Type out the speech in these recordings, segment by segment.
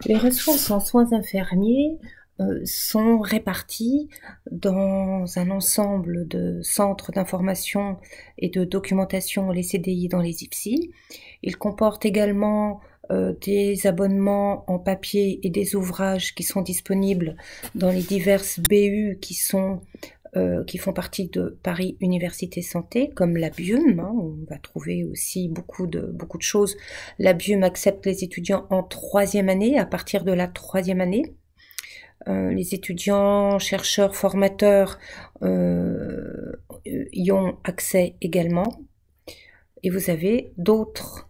Les ressources en soins infirmiers sont réparties dans un ensemble de centres d'information et de documentation, les CDI dans les IFSI. Ils comportent également des abonnements en papier et des ouvrages qui sont disponibles dans les diverses BU qui font partie de Paris Université Santé, comme la BIUM, hein, on va trouver aussi beaucoup de choses. La BIUM accepte les étudiants en troisième année, à partir de la troisième année. Les étudiants, chercheurs, formateurs y ont accès également. Et vous avez d'autres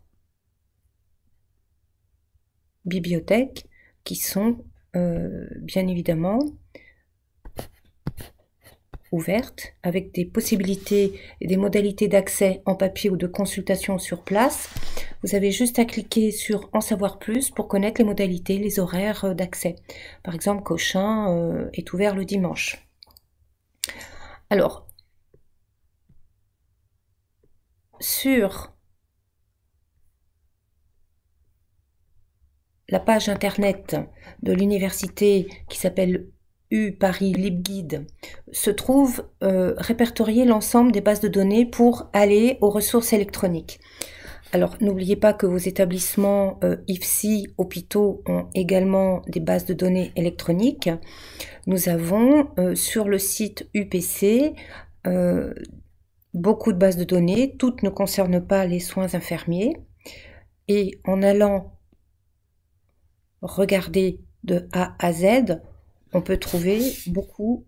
bibliothèques qui sont bien évidemment ouverte, avec des possibilités et des modalités d'accès en papier ou de consultation sur place. Vous avez juste à cliquer sur En savoir plus pour connaître les modalités, les horaires d'accès. Par exemple, Cochin est ouvert le dimanche. Alors, sur la page internet de l'université qui s'appelle Paris LibGuide, se trouve répertorié l'ensemble des bases de données pour aller aux ressources électroniques. Alors n'oubliez pas que vos établissements IFSI, hôpitaux ont également des bases de données électroniques. Nous avons sur le site UPC beaucoup de bases de données, toutes ne concernent pas les soins infirmiers. Et en allant regarder de A à Z, on peut trouver beaucoup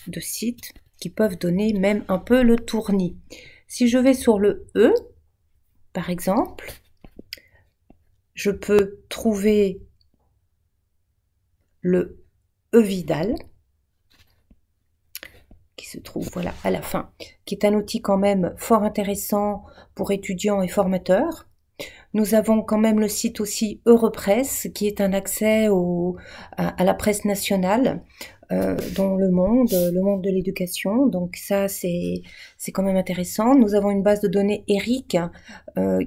de sites qui peuvent donner même un peu le tournis. Si je vais sur le E, par exemple, je peux trouver le Evidal, qui se trouve voilà à la fin, qui est un outil quand même fort intéressant pour étudiants et formateurs. Nous avons quand même le site aussi Europresse, qui est un accès à la presse nationale dans le monde de l'éducation. Donc ça, c'est quand même intéressant. Nous avons une base de données ERIC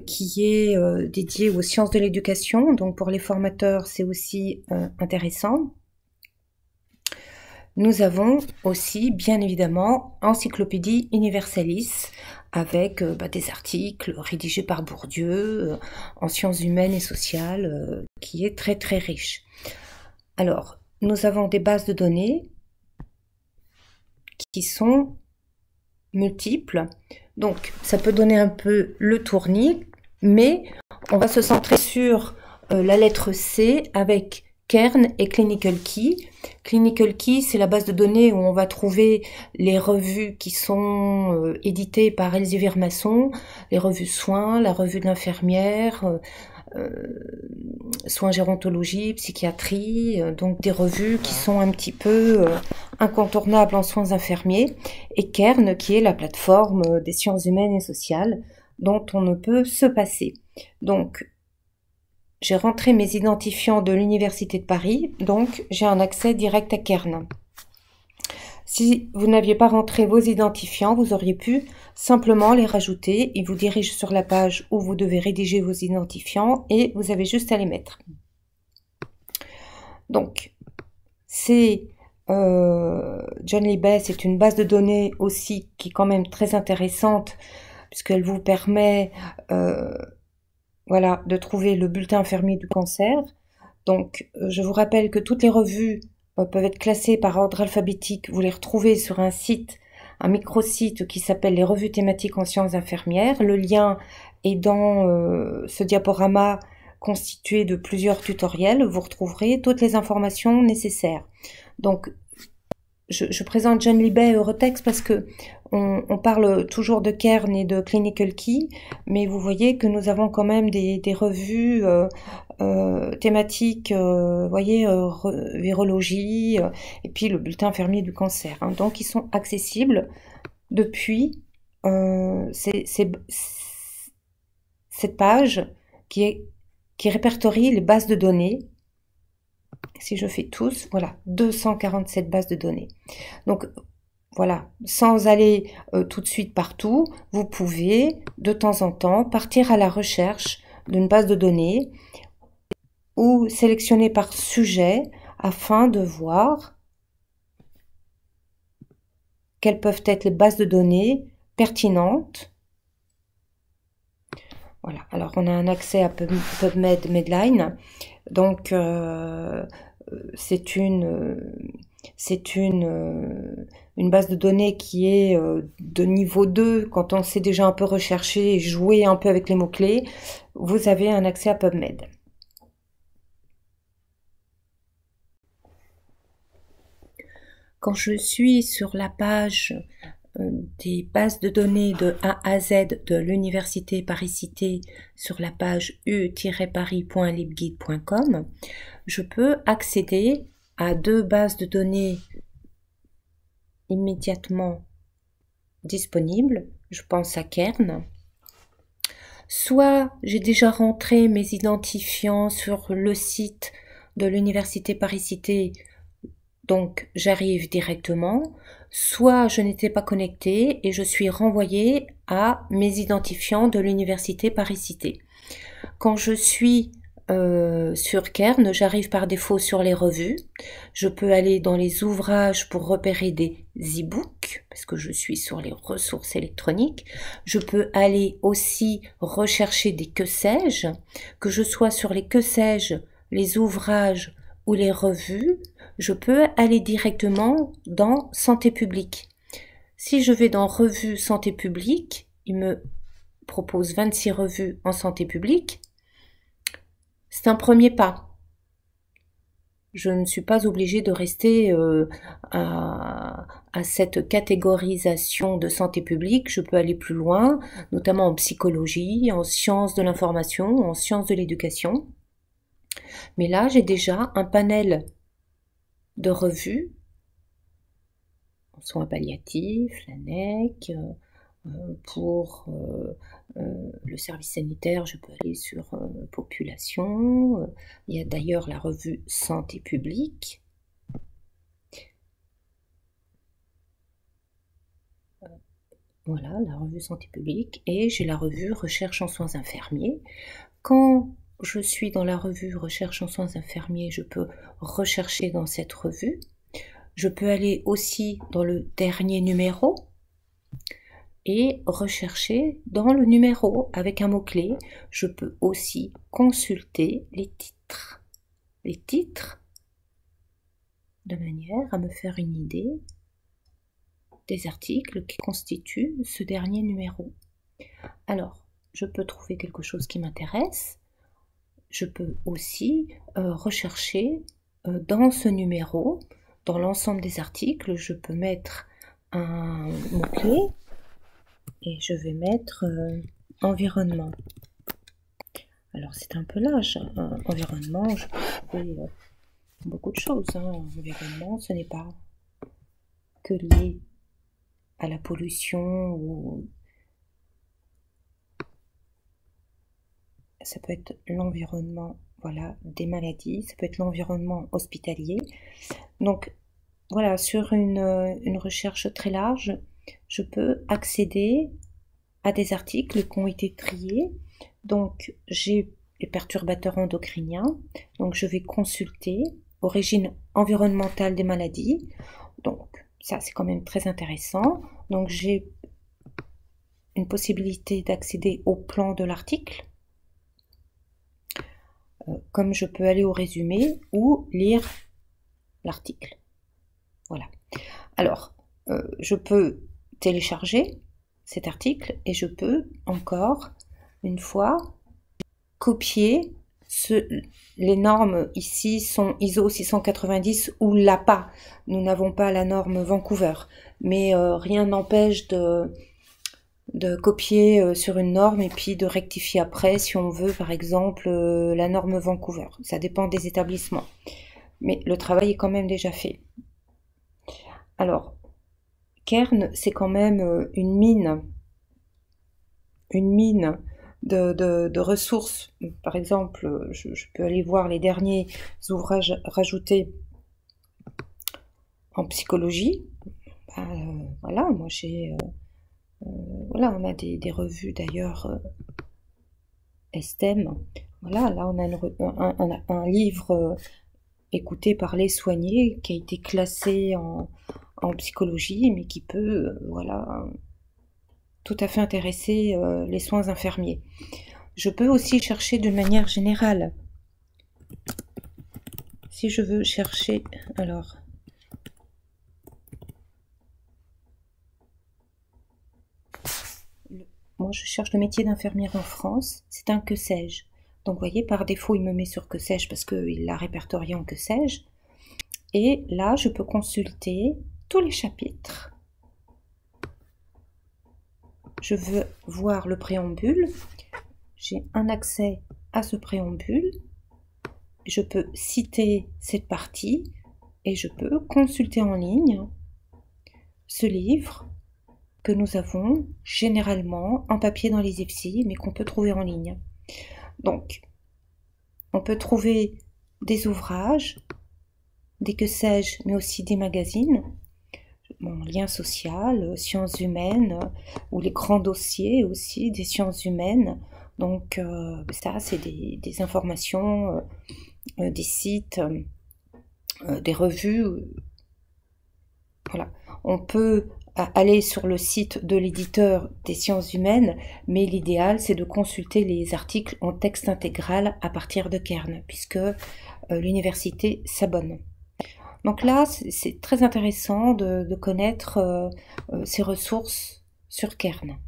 qui est dédiée aux sciences de l'éducation. Donc pour les formateurs, c'est aussi intéressant. Nous avons aussi, bien évidemment, Encyclopédie Universalis, avec des articles rédigés par Bourdieu en sciences humaines et sociales, qui est très très riche. Alors, nous avons des bases de données qui sont multiples, donc ça peut donner un peu le tournis, mais on va se centrer sur la lettre C avec Kern et Clinical Key. Clinical Key, c'est la base de données où on va trouver les revues qui sont éditées par Elsevier Masson, les revues soins, la revue de l'infirmière, soins gérontologie, psychiatrie, donc des revues qui sont un petit peu incontournables en soins infirmiers, et Kern qui est la plateforme des sciences humaines et sociales dont on ne peut se passer. Donc, j'ai rentré mes identifiants de l'Université de Paris, donc j'ai un accès direct à Kern. Si vous n'aviez pas rentré vos identifiants, vous auriez pu simplement les rajouter. Il vous dirige sur la page où vous devez rédiger vos identifiants et vous avez juste à les mettre. Donc, c'est John Libet, c'est une base de données aussi qui est quand même très intéressante puisqu'elle vous permet voilà, de trouver le bulletin infirmier du cancer. Donc, je vous rappelle que toutes les revues peuvent être classées par ordre alphabétique. Vous les retrouvez sur un site, un microsite qui s'appelle les revues thématiques en sciences infirmières. Le lien est dans ce diaporama constitué de plusieurs tutoriels. Vous retrouverez toutes les informations nécessaires. Donc, je présente John Libet et Eurotext parce que on parle toujours de Kern et de Clinical Key, mais vous voyez que nous avons quand même des revues thématiques, voyez, virologie, et puis le bulletin infirmier du cancer. Hein. Donc ils sont accessibles depuis cette page qui répertorie les bases de données. Si je fais tous, voilà, 247 bases de données. Donc, voilà, sans aller tout de suite partout, vous pouvez, de temps en temps, partir à la recherche d'une base de données ou sélectionner par sujet afin de voir quelles peuvent être les bases de données pertinentes. Voilà, alors on a un accès à PubMed Medline, donc c'est une base de données qui est de niveau 2, quand on sait déjà un peu rechercher et jouer un peu avec les mots-clés, vous avez un accès à PubMed. Quand je suis sur la page des bases de données de A à Z de l'université Paris-Cité sur la page u-paris.libguide.com, je peux accéder à 2 bases de données immédiatement disponibles. Je pense à Kern. Soit j'ai déjà rentré mes identifiants sur le site de l'université Paris-Cité, donc j'arrive directement, soit je n'étais pas connectée et je suis renvoyée à mes identifiants de l'université Paris-Cité. Quand je suis sur Kern, j'arrive par défaut sur les revues. Je peux aller dans les ouvrages pour repérer des e-books, parce que je suis sur les ressources électroniques. Je peux aller aussi rechercher des que sais-je, que je sois sur les que sais-je, les ouvrages ou les revues. Je peux aller directement dans Santé publique. Si je vais dans Revue Santé publique, il me propose 26 revues en santé publique. C'est un premier pas. Je ne suis pas obligée de rester à cette catégorisation de santé publique. Je peux aller plus loin, notamment en psychologie, en sciences de l'information, en sciences de l'éducation. Mais là, j'ai déjà un panel de revues en soins palliatifs, l'ANEC, pour le service sanitaire, je peux aller sur population. Il y a d'ailleurs la revue Santé publique. Voilà, la revue Santé publique. Et j'ai la revue Recherche en soins infirmiers. Quand je suis dans la revue Recherche en soins infirmiers, je peux rechercher dans cette revue. Je peux aller aussi dans le dernier numéro et rechercher dans le numéro avec un mot-clé. Je peux aussi consulter les titres. Les titres, de manière à me faire une idée des articles qui constituent ce dernier numéro. Alors, je peux trouver quelque chose qui m'intéresse. Je peux aussi rechercher dans ce numéro, dans l'ensemble des articles, je peux mettre un mot-clé et je vais mettre environnement. Alors c'est un peu large, environnement, je peux trouver beaucoup de choses. Environnement, ce n'est pas que lié à la pollution ou ça peut être l'environnement, voilà, des maladies, ça peut être l'environnement hospitalier. Donc voilà, sur une recherche très large, je peux accéder à des articles qui ont été triés. Donc j'ai les perturbateurs endocriniens, donc je vais consulter origine environnementale des maladies. Donc ça c'est quand même très intéressant. Donc j'ai une possibilité d'accéder au plan de l'article, comme je peux aller au résumé ou lire l'article. Voilà. Alors, je peux télécharger cet article et je peux encore, une fois, copier les normes ici sont ISO 690 ou l'APA. Nous n'avons pas la norme Vancouver, mais rien n'empêche de copier sur une norme et puis de rectifier après si on veut par exemple la norme Vancouver. Ça dépend des établissements. Mais le travail est quand même déjà fait. Alors, Kern, c'est quand même une mine de ressources. Par exemple, je peux aller voir les derniers ouvrages rajoutés en psychologie. Voilà, moi j'ai... voilà, on a des revues d'ailleurs STEM Voilà, là on a un livre écouté, parler, soigner, qui a été classé en psychologie, mais qui peut, voilà, tout à fait intéresser les soins infirmiers. Je peux aussi chercher d'une manière générale. Si je veux chercher, alors, moi je cherche le métier d'infirmière en France, c'est un que sais-je. Donc vous voyez, par défaut il me met sur que sais-je parce qu'il l'a répertorié en que sais-je. Et là je peux consulter tous les chapitres. Je veux voir le préambule, j'ai un accès à ce préambule, je peux citer cette partie et je peux consulter en ligne ce livre que nous avons généralement en papier dans les IFSI, mais qu'on peut trouver en ligne. Donc, on peut trouver des ouvrages, des que sais-je, mais aussi des magazines, lien social, sciences humaines, ou les grands dossiers aussi des sciences humaines. Donc ça, c'est des informations, des sites, des revues. Voilà. On peut aller sur le site de l'éditeur des sciences humaines, mais l'idéal, c'est de consulter les articles en texte intégral à partir de Kern, puisque l'université s'abonne. Donc là, c'est très intéressant de connaître ces ressources sur Kern.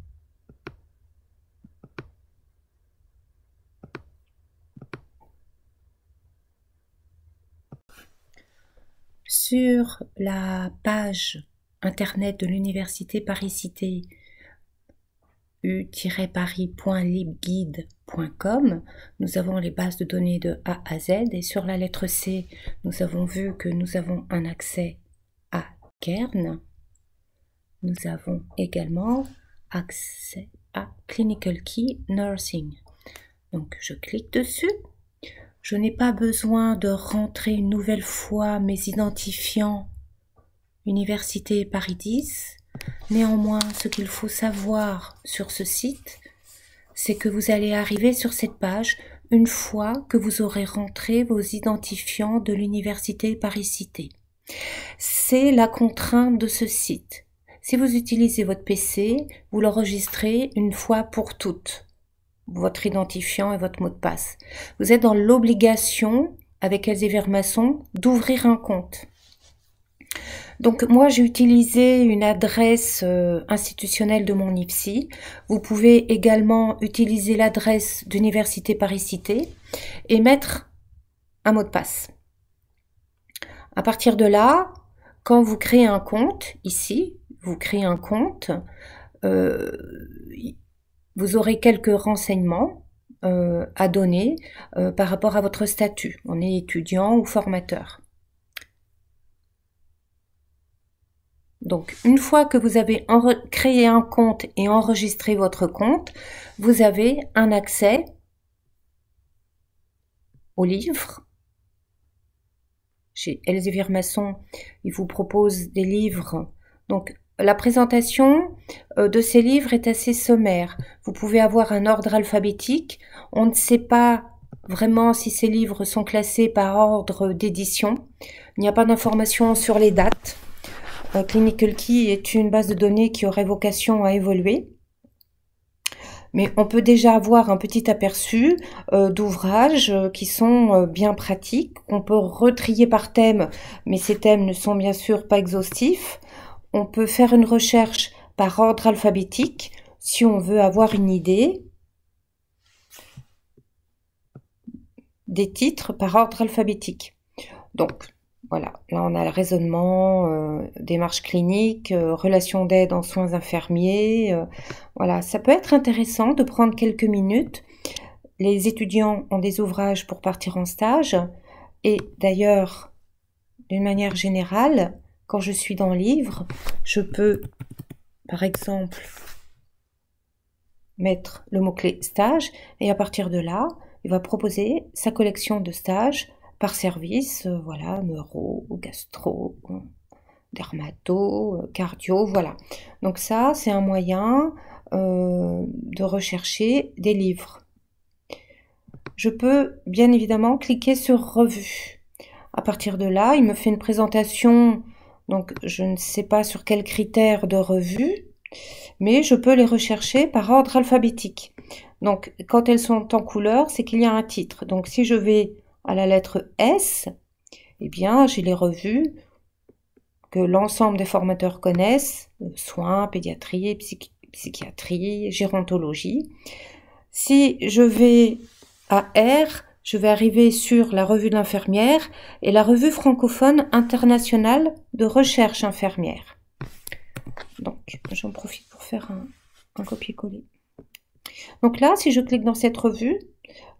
Sur la page internet de l'université Paris-Cité, u-paris.libguide.com, nous avons les bases de données de A à Z, et sur la lettre C, nous avons vu que nous avons un accès à Kern. Nous avons également accès à Clinical Key Nursing. Donc je clique dessus. Je n'ai pas besoin de rentrer une nouvelle fois mes identifiants Université Paris 10. Néanmoins, ce qu'il faut savoir sur ce site, c'est que vous allez arriver sur cette page une fois que vous aurez rentré vos identifiants de l'Université Paris-Cité. C'est la contrainte de ce site. Si vous utilisez votre PC, vous l'enregistrez une fois pour toutes, votre identifiant et votre mot de passe. Vous êtes dans l'obligation, avec Elsie Vermasson, d'ouvrir un compte. Donc moi j'ai utilisé une adresse institutionnelle de mon IFSI. Vous pouvez également utiliser l'adresse d'Université Paris-Cité et mettre un mot de passe. À partir de là, quand vous créez un compte, ici, vous créez un compte, vous aurez quelques renseignements à donner par rapport à votre statut. On est étudiant ou formateur. Donc, une fois que vous avez créé un compte et enregistré votre compte, vous avez un accès au livre. Chez Elsie Vermasson, il vous propose des livres. Donc, la présentation de ces livres est assez sommaire. Vous pouvez avoir un ordre alphabétique. On ne sait pas vraiment si ces livres sont classés par ordre d'édition. Il n'y a pas d'informations sur les dates. Clinical Key est une base de données qui aurait vocation à évoluer. Mais on peut déjà avoir un petit aperçu d'ouvrages qui sont bien pratiques. On peut retrier par thème, mais ces thèmes ne sont bien sûr pas exhaustifs. On peut faire une recherche par ordre alphabétique si on veut avoir une idée des titres par ordre alphabétique. Donc, voilà, là on a le raisonnement, démarche clinique, relation d'aide en soins infirmiers. Voilà, ça peut être intéressant de prendre quelques minutes. Les étudiants ont des ouvrages pour partir en stage. Et d'ailleurs, d'une manière générale, quand je suis dans le livre, je peux, par exemple, mettre le mot-clé stage. Et à partir de là, il va proposer sa collection de stages par service, voilà, neuro, gastro, dermato, cardio, voilà. Donc ça, c'est un moyen de rechercher des livres. je peux bien évidemment cliquer sur Revue. À partir de là, il me fait une présentation, donc je ne sais pas sur quels critères de revue, mais je peux les rechercher par ordre alphabétique. Donc quand elles sont en couleur, c'est qu'il y a un titre. Donc si je vais à la lettre S, eh bien j'ai les revues que l'ensemble des formateurs connaissent, soins, pédiatrie, psychiatrie, gérontologie. Si je vais à R, je vais arriver sur la revue de l'infirmière et la revue francophone internationale de recherche infirmière. Donc, j'en profite pour faire un copier-coller. Donc là, si je clique dans cette revue,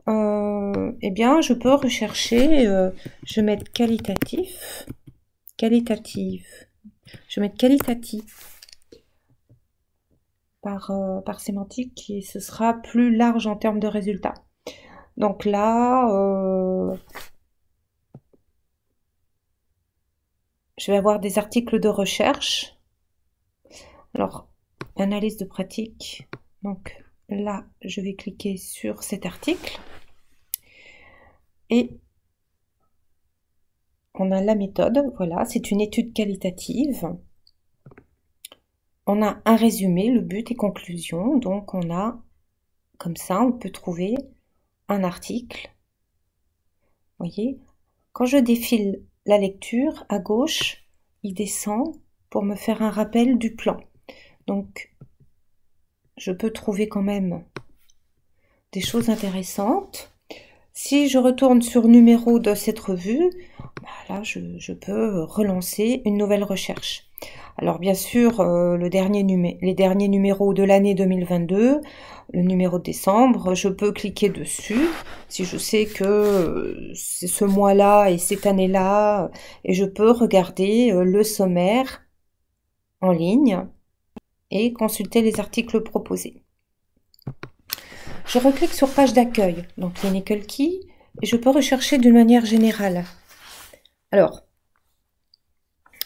eh bien, je peux rechercher, je vais mettre qualitatif, je vais mettre qualitatif par sémantique et ce sera plus large en termes de résultats. Donc là, je vais avoir des articles de recherche. Alors, analyse de pratique. Donc là, je vais cliquer sur cet article. Et on a la méthode. Voilà, c'est une étude qualitative. On a un résumé, le but et conclusion. Donc on a, comme ça, on peut trouver un article. Vous voyez, quand je défile la lecture, à gauche, il descend pour me faire un rappel du plan. Donc, je peux trouver quand même des choses intéressantes. Si je retourne sur numéro de cette revue, là, je peux relancer une nouvelle recherche. Alors, bien sûr, les derniers numéros de l'année 2022, le numéro de décembre, je peux cliquer dessus si je sais que c'est ce mois-là et cette année-là, et je peux regarder le sommaire en ligne et consulter les articles proposés. Je reclique sur page d'accueil, donc Clinical Key, et je peux rechercher d'une manière générale. Alors,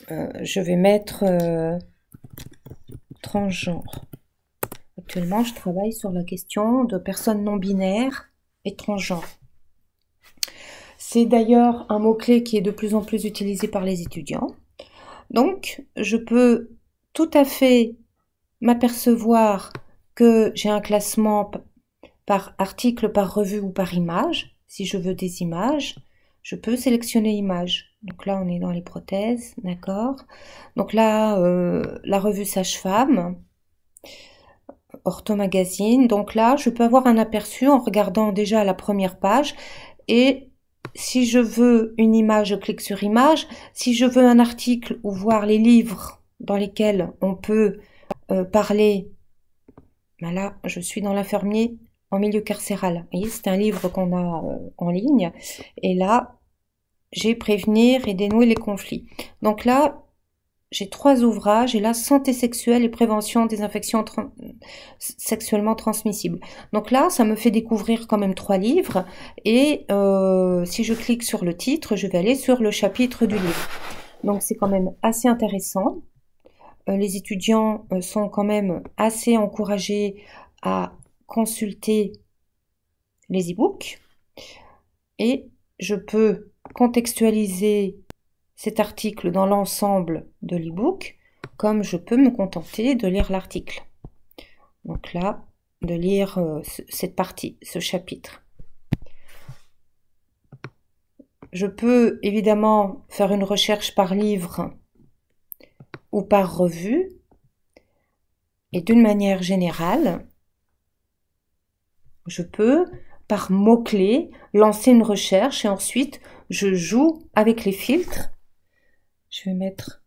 je vais mettre transgenre. Actuellement, je travaille sur la question de personnes non binaires et transgenres. C'est d'ailleurs un mot-clé qui est de plus en plus utilisé par les étudiants. Donc, je peux tout à fait m'apercevoir que j'ai un classement par article, par revue ou par image. Si je veux des images, je peux sélectionner images. Donc là, on est dans les prothèses, d'accord. Donc là, la revue Sage-Femme, Ortho Magazine. Donc là, je peux avoir un aperçu en regardant déjà la première page. Et si je veux une image, je clique sur image. Si je veux un article ou voir les livres dans lesquels on peut parler, ben là, je suis dans l'infirmier en milieu carcéral. Vous voyez, c'est un livre qu'on a en ligne. Et là, j'ai prévenir et dénouer les conflits. Donc là, j'ai 3 ouvrages et là, santé sexuelle et prévention des infections sexuellement transmissibles. Donc là, ça me fait découvrir quand même 3 livres et si je clique sur le titre, je vais aller sur le chapitre du livre. Donc c'est quand même assez intéressant. Les étudiants sont quand même assez encouragés à consulter les e-books et je peux contextualiser cet article dans l'ensemble de l'e-book, comme je peux me contenter de lire l'article. Donc là, de lire cette partie, ce chapitre. Je peux évidemment faire une recherche par livre ou par revue, et d'une manière générale, je peux, par mots-clés, lancer une recherche et ensuite je joue avec les filtres. Je vais mettre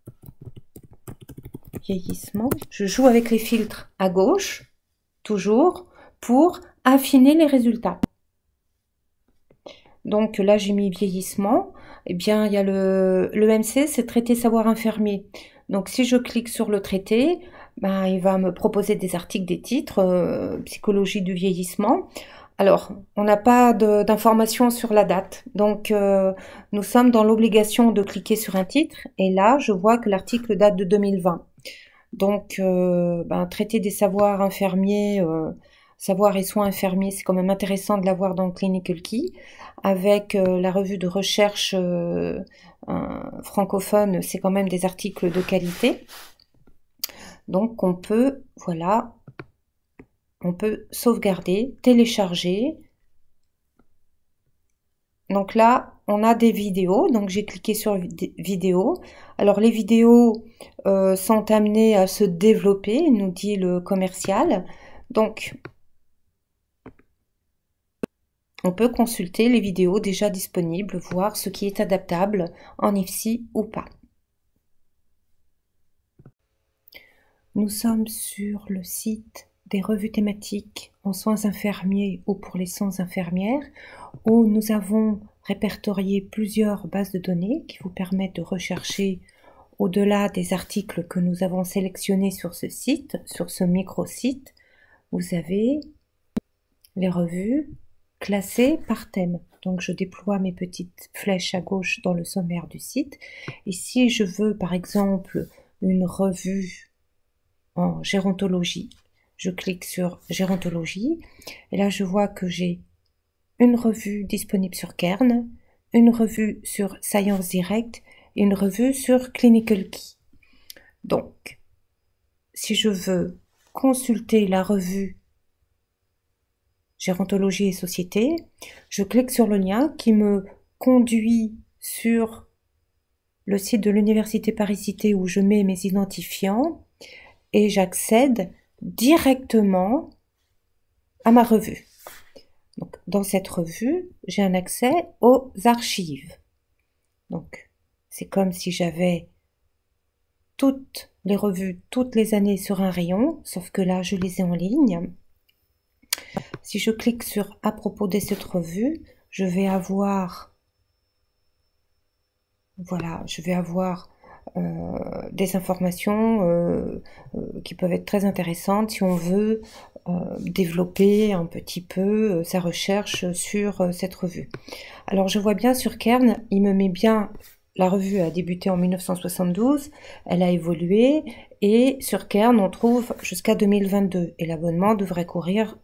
vieillissement. Je joue avec les filtres à gauche, toujours, pour affiner les résultats. Donc là, j'ai mis vieillissement. Eh bien, il y a le MC, c'est traité savoir infirmier. Donc si je clique sur le traité, ben, il va me proposer des articles, des titres, psychologie du vieillissement. Alors, on n'a pas d'informations sur la date, donc nous sommes dans l'obligation de cliquer sur un titre, et là, je vois que l'article date de 2020. Donc, traité des savoirs infirmiers, Savoir et soins infirmiers, c'est quand même intéressant de l'avoir dans Clinical Key. Avec la revue de recherche francophone, c'est quand même des articles de qualité. Donc on peut, voilà, on peut sauvegarder, télécharger. Donc là, on a des vidéos, donc j'ai cliqué sur vidéos. Alors les vidéos sont amenées à se développer, nous dit le commercial. Donc on peut consulter les vidéos déjà disponibles, voir ce qui est adaptable en IFSI ou pas. Nous sommes sur le site des revues thématiques en soins infirmiers ou pour les soins infirmières, où nous avons répertorié plusieurs bases de données qui vous permettent de rechercher au-delà des articles que nous avons sélectionnés sur ce site, sur ce micro-site. Vous avez les revues classées par thème. Donc je déploie mes petites flèches à gauche dans le sommaire du site. Et si je veux par exemple une revue en gérontologie, je clique sur gérontologie et là je vois que j'ai une revue disponible sur Kern, une revue sur Science Direct et une revue sur Clinical Key. Donc, si je veux consulter la revue Gérontologie et Société, je clique sur le lien qui me conduit sur le site de l'Université Paris-Cité où je mets mes identifiants et j'accède directement à ma revue. Donc, dans cette revue, j'ai un accès aux archives. Donc, c'est comme si j'avais toutes les revues, toutes les années sur un rayon, sauf que là, je les ai en ligne. Si je clique sur « À propos de cette revue », je vais avoir, voilà, je vais avoir des informations qui peuvent être très intéressantes si on veut développer un petit peu sa recherche sur cette revue. Alors je vois bien sur Kern, il me met bien, la revue a débuté en 1972, elle a évolué et sur Kern on trouve jusqu'à 2022 et l'abonnement devrait courir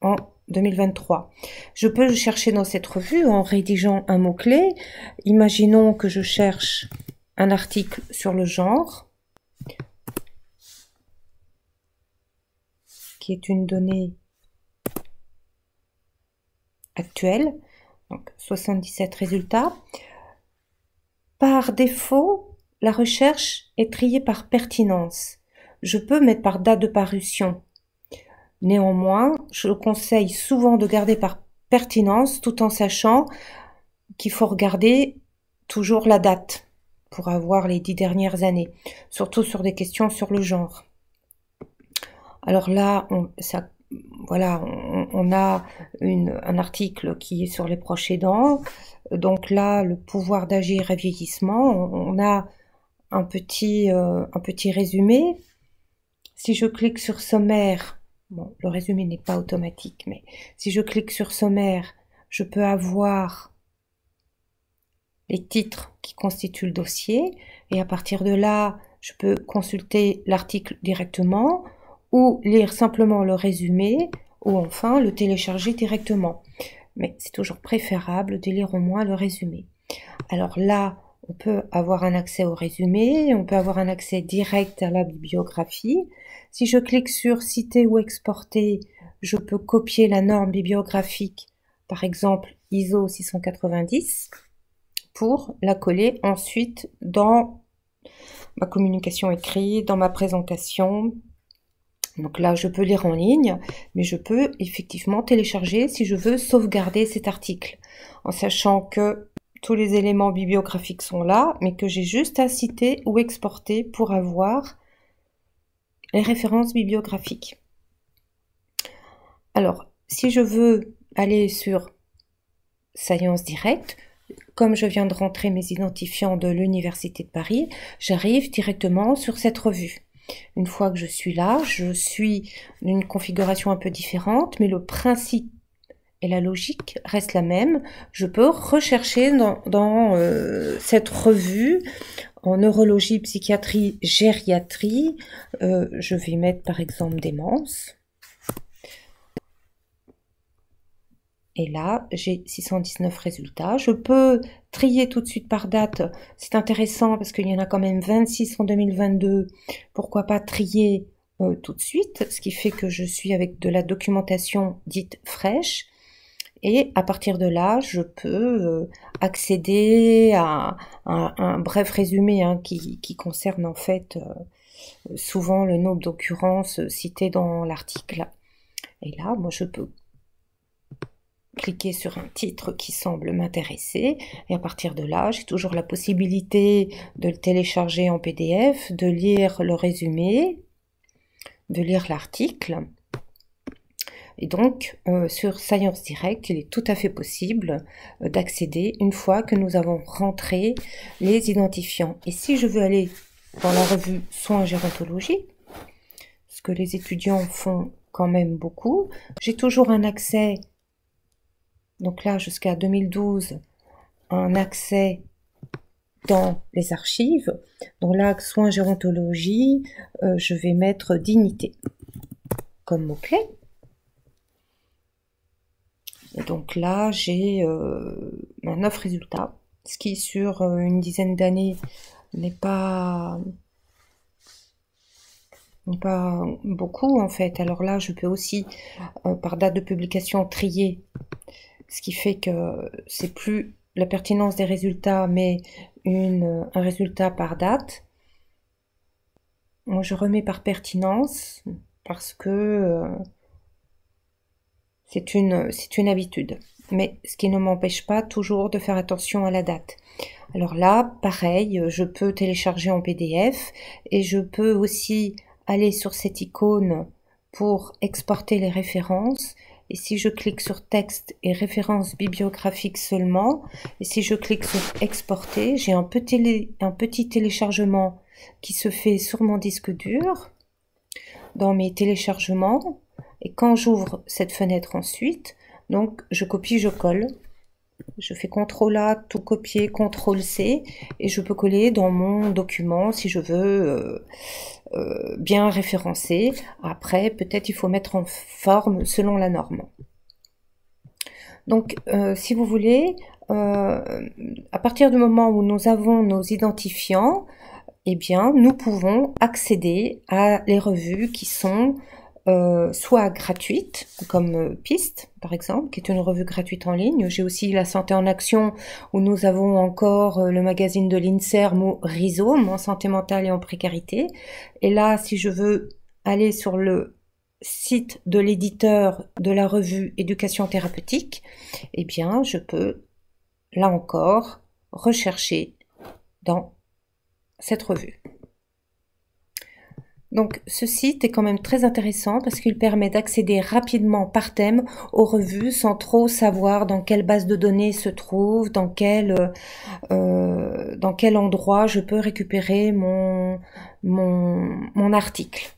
en 2023. Je peux chercher dans cette revue en rédigeant un mot-clé. Imaginons que je cherche un article sur le genre, qui est une donnée actuelle, donc 77 résultats. Par défaut, la recherche est triée par pertinence. Je peux mettre par date de parution. Néanmoins, je conseille souvent de garder par pertinence tout en sachant qu'il faut regarder toujours la date pour avoir les 10 dernières années, surtout sur des questions sur le genre. Alors là, on a un article qui est sur les proches aidants. Donc là, le pouvoir d'agir et vieillissement, on a un petit résumé. Si je clique sur sommaire, bon, le résumé n'est pas automatique, mais si je clique sur sommaire, je peux avoir les titres qui constituent le dossier et à partir de là, je peux consulter l'article directement ou lire simplement le résumé ou enfin le télécharger directement. Mais c'est toujours préférable de lire au moins le résumé. Alors là, on peut avoir un accès au résumé, on peut avoir un accès direct à la bibliographie. Si je clique sur citer ou exporter, je peux copier la norme bibliographique, par exemple ISO 690, pour la coller ensuite dans ma communication écrite, dans ma présentation. Donc là, je peux lire en ligne, mais je peux effectivement télécharger si je veux sauvegarder cet article, en sachant que tous les éléments bibliographiques sont là, mais que j'ai juste à citer ou exporter pour avoir les références bibliographiques. Alors, si je veux aller sur Science Direct, comme je viens de rentrer mes identifiants de l'Université de Paris, j'arrive directement sur cette revue. Une fois que je suis là, je suis d'une configuration un peu différente, mais le principe et la logique reste la même. Je peux rechercher dans cette revue en neurologie, psychiatrie, gériatrie. Je vais mettre par exemple démence. Et là, j'ai 619 résultats. Je peux trier tout de suite par date. C'est intéressant parce qu'il y en a quand même 26 en 2022. Pourquoi pas trier tout de suite, ce qui fait que je suis avec de la documentation dite fraîche. Et à partir de là, je peux accéder à un bref résumé qui concerne en fait souvent le nombre d'occurrences citées dans l'article. Et là, moi, je peux cliquer sur un titre qui semble m'intéresser et à partir de là, j'ai toujours la possibilité de le télécharger en PDF, de lire le résumé, de lire l'article. Et donc, sur Science Direct, il est tout à fait possible d'accéder une fois que nous avons rentré les identifiants. Et si je veux aller dans la revue Soins Gérontologie, ce que les étudiants font quand même beaucoup, j'ai toujours un accès, donc là jusqu'à 2012, un accès dans les archives. Donc là, Soins Gérontologie, je vais mettre dignité comme mot-clé. Et donc là, j'ai 9 résultats, ce qui sur une dizaine d'années n'est pas beaucoup en fait. Alors là, je peux aussi, par date de publication, trier, ce qui fait que c'est plus la pertinence des résultats, mais un résultat par date. Moi, je remets par pertinence parce que c'est une habitude. Mais ce qui ne m'empêche pas toujours de faire attention à la date. Alors là, pareil, je peux télécharger en PDF et je peux aussi aller sur cette icône pour exporter les références. Et si je clique sur texte et références bibliographiques seulement, et si je clique sur exporter, j'ai un petit téléchargement qui se fait sur mon disque dur, dans mes téléchargements. Et quand j'ouvre cette fenêtre ensuite, donc je copie, je colle. Je fais CTRL A, tout copier, CTRL C, et je peux coller dans mon document si je veux bien référencer. Après, peut-être il faut mettre en forme selon la norme. Donc, si vous voulez, à partir du moment où nous avons nos identifiants, eh bien, nous pouvons accéder à les revues qui sont soit gratuites, comme Piste, par exemple, qui est une revue gratuite en ligne. J'ai aussi La Santé en Action, où nous avons encore le magazine de l'INSERM ou Rhizome, en santé mentale et en précarité. Et là, si je veux aller sur le site de l'éditeur de la revue Éducation thérapeutique, eh bien, je peux, là encore, rechercher dans cette revue. Donc ce site est quand même très intéressant parce qu'il permet d'accéder rapidement par thème aux revues sans trop savoir dans quelle base de données se trouve, dans quel endroit je peux récupérer mon article.